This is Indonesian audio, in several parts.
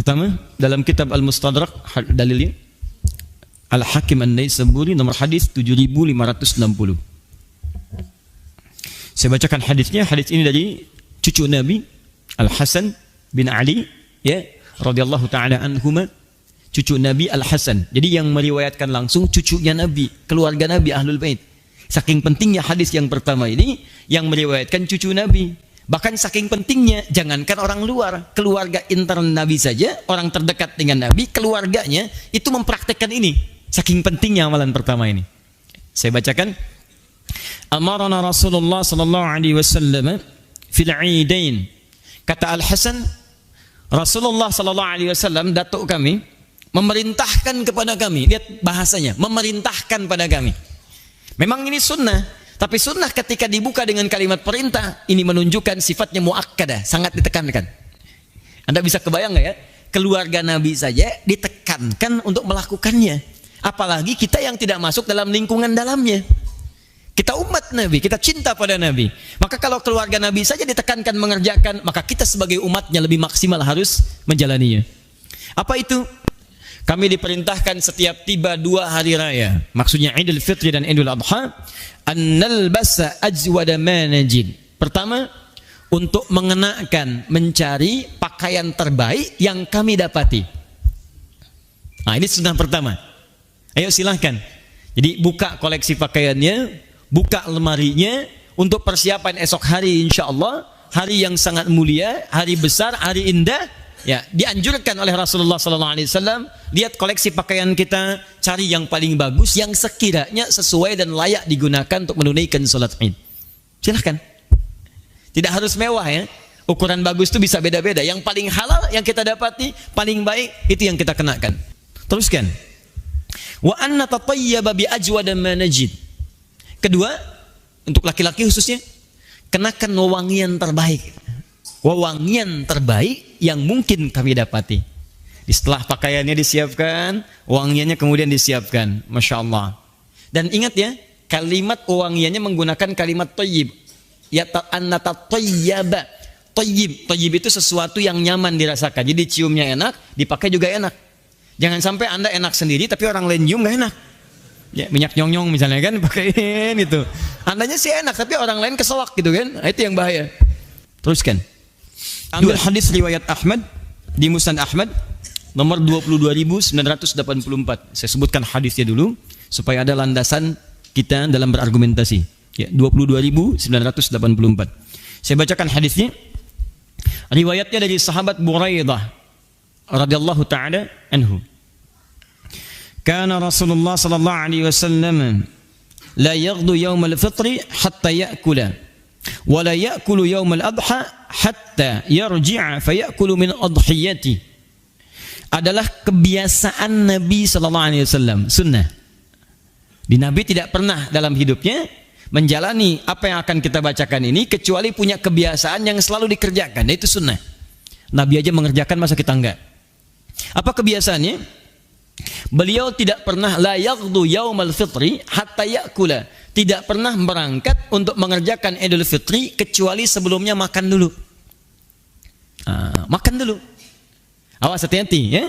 Pertama, dalam kitab Al-Mustadrak dalilnya Al-Hakim An-Naisaburi nomor hadis 7560. Saya bacakan hadisnya. Hadis ini dari cucu Nabi Al-Hasan bin Ali, ya, radhiyallahu taala anhuma, cucu Nabi Al-Hasan. Jadi yang meriwayatkan langsung cucunya Nabi, keluarga Nabi Ahlul Bait. Saking pentingnya hadis yang pertama ini, yang meriwayatkan cucu Nabi. Bahkan saking pentingnya, jangankan orang luar, keluarga intern Nabi saja, orang terdekat dengan Nabi, keluarganya itu mempraktekkan ini. Saking pentingnya amalan pertama ini. Saya bacakan. Amarana Rasulullah sallallahu alaihi wasallam fil 'idain. Kata Al-Hasan, Rasulullah sallallahu alaihi wasallam, datuk kami, memerintahkan kepada kami. Lihat bahasanya, memerintahkan pada kami. Memang ini sunnah. Tapi sunnah ketika dibuka dengan kalimat perintah, ini menunjukkan sifatnya muakkadah, sangat ditekankan. Anda bisa kebayang nggak ya? Keluarga Nabi saja ditekankan untuk melakukannya. Apalagi kita yang tidak masuk dalam lingkungan dalamnya. Kita umat Nabi, kita cinta pada Nabi. Maka kalau keluarga Nabi saja ditekankan mengerjakan, maka kita sebagai umatnya lebih maksimal harus menjalaninya. Apa itu? Kami diperintahkan setiap tiba 2 hari raya, maksudnya Idul Fitri dan Idul Adha, an-nalbasa ajwada ma najid. Pertama, untuk mengenakan, mencari pakaian terbaik yang kami dapati. Nah, ini sunnah pertama. Ayo silahkan. Jadi buka koleksi pakaiannya, buka lemarinya untuk persiapan esok hari, insya Allah hari yang sangat mulia, hari besar, hari indah. Ya, dianjurkan oleh Rasulullah SAW, lihat koleksi pakaian kita, cari yang paling bagus, yang sekiranya sesuai dan layak digunakan untuk menunaikan sholat Id. Silahkan. Tidak harus mewah ya. Ukuran bagus itu bisa beda-beda. Yang paling halal yang kita dapati, paling baik, itu yang kita kenakan. Teruskan. Wa anna tatayyaba bi ajwada ma najid. Kedua, untuk laki-laki khususnya, kenakan wewangian terbaik. Wewangian terbaik yang mungkin kami dapati. Setelah pakaiannya disiapkan, wangiannya kemudian disiapkan. Masya Allah. Dan ingat ya, kalimat wewangiannya menggunakan kalimat thayyib. Ya ta'annata thayyaba. Thayyib. Thayyib itu sesuatu yang nyaman dirasakan. Jadi ciumnya enak, dipakai juga enak. Jangan sampai Anda enak sendiri tapi orang lain cium gak enak. Ya, minyak nyong-nyong misalnya kan, pakaiin gitu. Andanya sih enak tapi orang lain keselak gitu kan. Nah, itu yang bahaya. Teruskan. Ambil hadis riwayat Ahmad di Musnad Ahmad nomor 22.984. Saya sebutkan hadisnya dulu supaya ada landasan kita dalam berargumentasi. Ya, 22.984. Saya bacakan hadisnya. Riwayatnya dari sahabat Buraidah radhiyallahu taala anhu. Kana Rasulullah sallallahu alaihi wasallam la yaghdu yawm al-fitr hatta ya'kula wa la ya'kulu yawm al-adha hatta yarji'a fa ya'kulu min adhiyati. Adalah kebiasaan Nabi sallallahu alaihi wasallam, sunnah. Di Nabi tidak pernah dalam hidupnya menjalani apa yang akan kita bacakan ini kecuali punya kebiasaan yang selalu dikerjakan, itu sunnah. Nabi aja mengerjakan, masa kita enggak? Apa kebiasaannya? Beliau tidak pernah la yaghdu yaumal fitri hatta ya'kula, tidak pernah berangkat untuk mengerjakan Idul Fitri kecuali sebelumnya makan dulu. Makan dulu. Awas, hati-hati ya.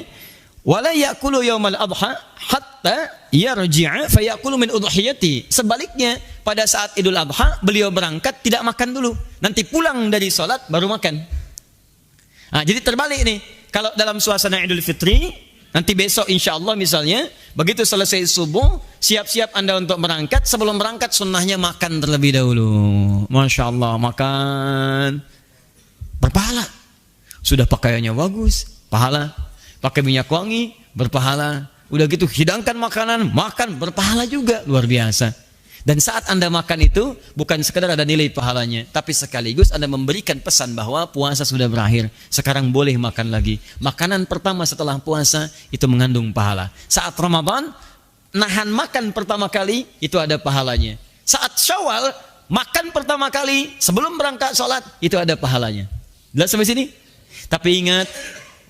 Wala ya'kulu yaumal adha hatta yarji'a fa ya'kulu min udhiyati. Sebaliknya, pada saat Idul Adha beliau berangkat tidak makan dulu, nanti pulang dari sholat baru makan. Jadi terbalik nih. Kalau dalam suasana Idul Fitri, nanti besok insya Allah misalnya, begitu selesai subuh, siap-siap Anda untuk berangkat. Sebelum berangkat sunnahnya makan terlebih dahulu. Masya Allah, makan. Berpahala. Sudah pakaiannya bagus, pahala. Pakai minyak wangi, berpahala. Udah gitu hidangkan makanan, makan, berpahala juga. Luar biasa. Dan saat Anda makan itu bukan sekedar ada nilai pahalanya, tapi sekaligus Anda memberikan pesan bahwa puasa sudah berakhir, sekarang boleh makan lagi. Makanan pertama setelah puasa itu mengandung pahala. Saat Ramadan, nahan makan pertama kali itu ada pahalanya. Saat Syawal, makan pertama kali sebelum berangkat sholat itu ada pahalanya. Jelas sampai sini? Tapi ingat,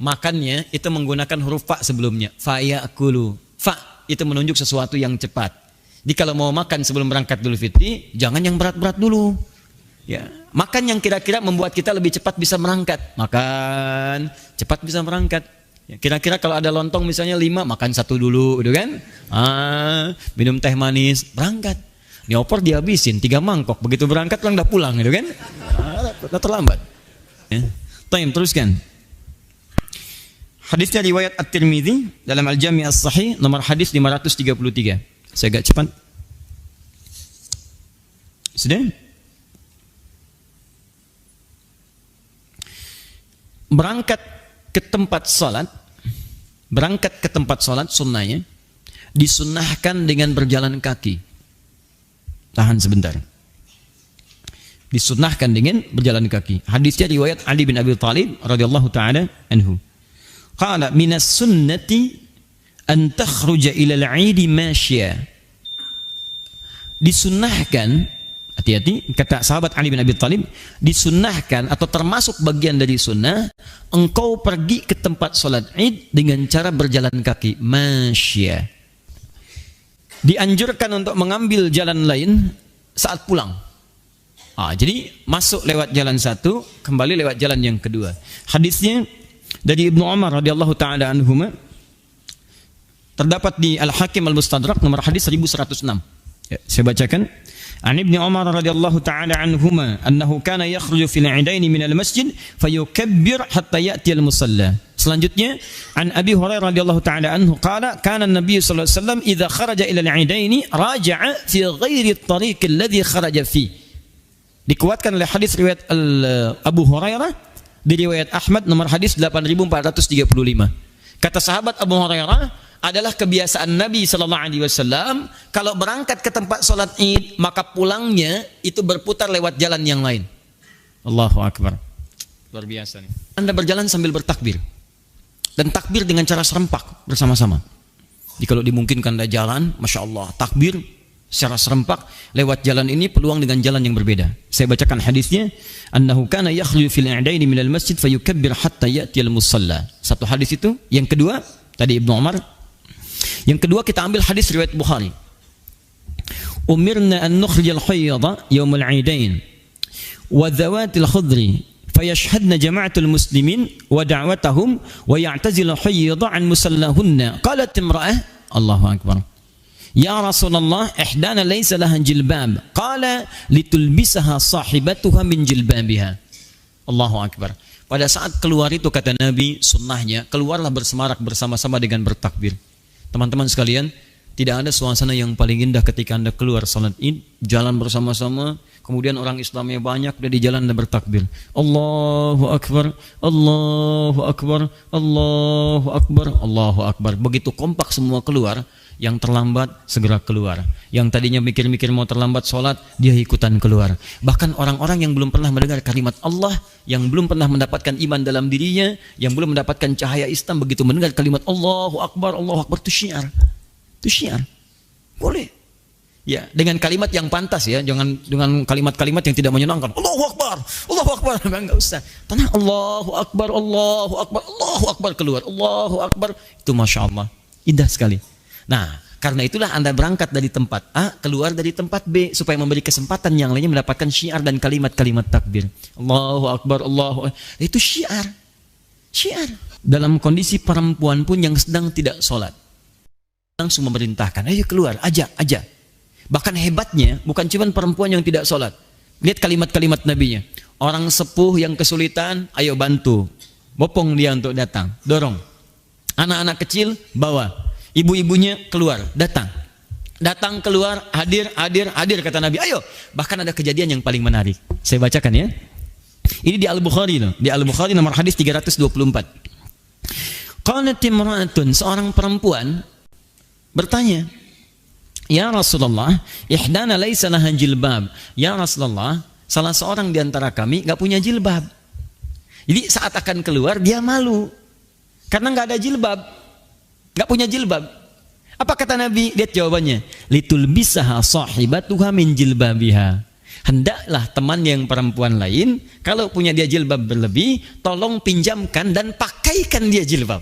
makannya itu menggunakan huruf fa sebelumnya. Fa ya'kulu. Fa itu menunjuk sesuatu yang cepat. Jadi kalau mau makan sebelum berangkat Idul Fitri, jangan yang berat-berat dulu. Ya, makan yang kira-kira membuat kita lebih cepat bisa berangkat. Makan, cepat bisa berangkat. Ya, kira-kira kalau ada lontong misalnya 5, makan 1 dulu, gitu kan? Minum teh manis, berangkat. Ini opor dihabisin 3 mangkok, begitu berangkat kan udah pulang, gitu kan? Udah terlambat. Ya. Teruskan. Hadisnya riwayat At-Tirmidzi dalam Al-Jami' As-Sahih nomor hadis 533. Saya agak cepat. Sudah? Berangkat ke tempat salat sunnahnya disunnahkan dengan berjalan kaki. Tahan sebentar. Disunnahkan dengan berjalan kaki. Hadisnya riwayat Ali bin Abi Thalib radhiyallahu taala anhu. Qala minas sunnati an takhruja ila al-'id masya. Disunnahkan, hati-hati, kata sahabat Ali bin Abi Thalib, disunnahkan atau termasuk bagian dari sunnah engkau pergi ke tempat salat Id dengan cara berjalan kaki, masya. Dianjurkan untuk mengambil jalan lain saat pulang. Jadi masuk lewat jalan satu, kembali lewat jalan yang kedua. Hadisnya dari Ibnu Umar radhiyallahu taala anhuma, terdapat di Al-Hakim Al-Mustadrak nomor hadis 1106. Ya, saya bacakan. An Ibnu Umar radhiyallahu taala anhuma annahu kana yakhruju fil 'idaini min al-masjid fayukabbir hatta ya'ti al-musalla. Selanjutnya an Abi Hurairah radhiyallahu taala anhu qala kana an-nabiy sallallahu alaihi wasallam idza kharaja ila al-'idaini raja'a fi ghairi at-tariq alladhi kharaja fi. Dikuatkan oleh hadis riwayat Abu Hurairah di riwayat Ahmad nomor hadis 8435. Kata sahabat Abu Hurairah, adalah kebiasaan Nabi sallallahu alaihi wasallam kalau berangkat ke tempat salat Id maka pulangnya itu berputar lewat jalan yang lain. Allahu akbar. Luar biasa nih. Anda berjalan sambil bertakbir. Dan takbir dengan cara serempak bersama-sama. Jadi kalau dimungkinkan Anda jalan, Masya Allah, takbir secara serempak lewat jalan ini peluang dengan jalan yang berbeda. Saya bacakan hadisnya, annahu kana yakhlu fil i'daini minal masjid fayukabbir hatta ya'ti al-musalla. Satu hadis itu. Yang kedua, tadi Ibnu Umar. Yang kedua kita ambil hadis riwayat Bukhari. Umirna an nukhrijal hayyada yaumul 'idain wa dhawatil khudri fayashhadna jama'atul muslimin wa da'watahum wa ya'tazilu hayyada an musallahunna. Qalat imra'ah, Allahu akbar, ya Rasulullah, ihdana laysa laha jilbab. Qala litulbisaha sahibatuha min jilbabiha. Allahu akbar. Pada saat keluar itu kata Nabi, sunnahnya keluarlah bersemarak bersama-sama dengan bertakbir. Teman-teman sekalian, tidak ada suasana yang paling indah ketika Anda keluar salat Id, jalan bersama-sama, kemudian orang Islamnya banyak, udah di jalan Anda bertakbir. Allahu akbar, Allahu akbar, Allahu akbar, Allahu akbar. Begitu kompak semua keluar, yang terlambat segera keluar. Yang tadinya mikir-mikir mau terlambat salat, dia ikutan keluar. Bahkan orang-orang yang belum pernah mendengar kalimat Allah, yang belum pernah mendapatkan iman dalam dirinya, yang belum mendapatkan cahaya Islam, begitu mendengar kalimat Allahu akbar, itu syiar. Itu syiar. Boleh. Ya, dengan kalimat yang pantas ya, jangan dengan kalimat-kalimat yang tidak menyenangkan. Allahu akbar, Allahu akbar, enggak usah. Tenang, Allahu akbar, Allahu akbar, Allahu akbar, keluar. Allahu akbar. Itu Masya Allah. Indah sekali. Nah, karena itulah Anda berangkat dari tempat A, keluar dari tempat B, supaya memberi kesempatan yang lainnya mendapatkan syiar dan kalimat-kalimat takbir. Allahu akbar, Allahu akbar. Itu syiar. Syiar. Dalam kondisi perempuan pun yang sedang tidak sholat, langsung memerintahkan, ayo keluar, ajak. Bahkan hebatnya, bukan cuma perempuan yang tidak sholat. Lihat kalimat-kalimat Nabinya. Orang sepuh yang kesulitan, ayo bantu. Bopong dia untuk datang, dorong. Anak-anak kecil, bawa. Ibu-ibunya keluar, datang keluar, hadir kata Nabi, ayo. Bahkan ada kejadian yang paling menarik, saya bacakan ya. Ini di Al-Bukhari loh, di Al-Bukhari nomor hadis 324. Qalat imra'atun, seorang perempuan bertanya, ya Rasulullah, ihdana laisa laha jilbab. Ya Rasulullah, salah seorang di antara kami enggak punya jilbab. Jadi saat akan keluar dia malu karena enggak ada jilbab. Gak punya jilbab. Apa kata Nabi? Lihat jawabannya. Litulbisaha sahibatuha min jilbabiha. Hendaklah teman yang perempuan lain, kalau punya dia jilbab berlebih, tolong pinjamkan dan pakaikan dia jilbab.